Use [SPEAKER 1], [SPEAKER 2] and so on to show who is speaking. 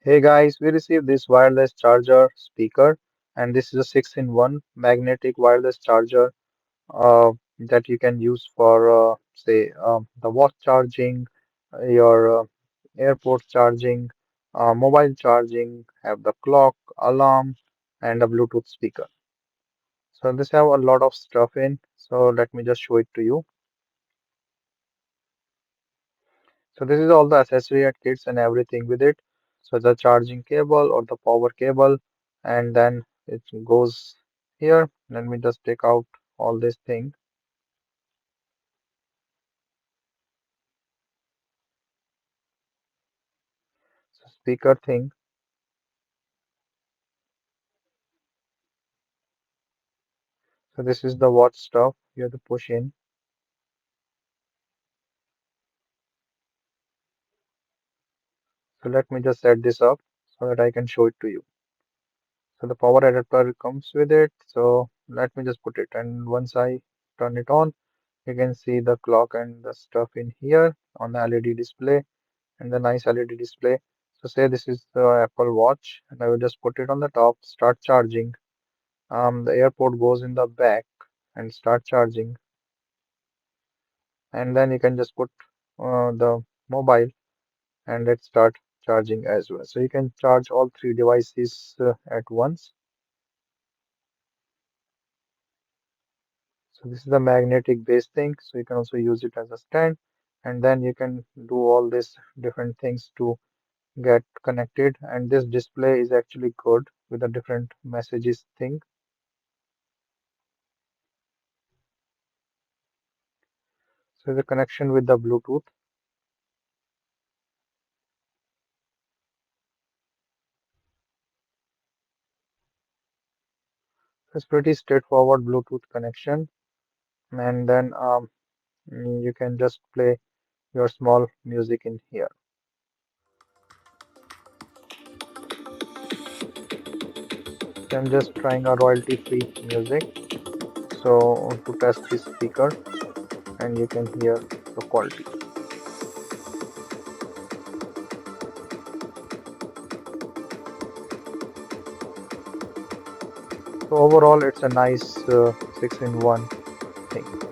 [SPEAKER 1] Hey guys, we received this wireless charger speaker, and this is a 6-in-1 magnetic wireless charger that you can use for, say, the watch charging, your airport charging, mobile charging, have the clock, alarm, and a Bluetooth speaker. So this have a lot of stuff in. So let me just show it to you. So this is all the accessory and kits and everything with it. So the charging cable or the power cable, and then it goes here. Let me just take out all this thing. So speaker thing. So this is the watch stuff you have to push in. So let me just set this up so that I can show it to you. So the power adapter comes with it. So let me just put it. And once I turn it on, you can see the clock and the stuff in here on the LED display and the nice LED display. So say this is the Apple Watch, and I will just put it on the top, start charging. The AirPod goes in the back and start charging, and then you can just put the mobile and it start charging as well. So you can charge all three devices at once. So this is the magnetic base thing. So you can also use it as a stand, and then you can do all these different things to get connected. And this display is actually good with the different messages thing. So the connection with the Bluetooth. It's pretty straightforward Bluetooth connection, and then you can just play your small music in here. So I'm just trying a royalty-free music. So to test this speaker, and you can hear the quality. So overall, it's a nice 6-in-1 thing.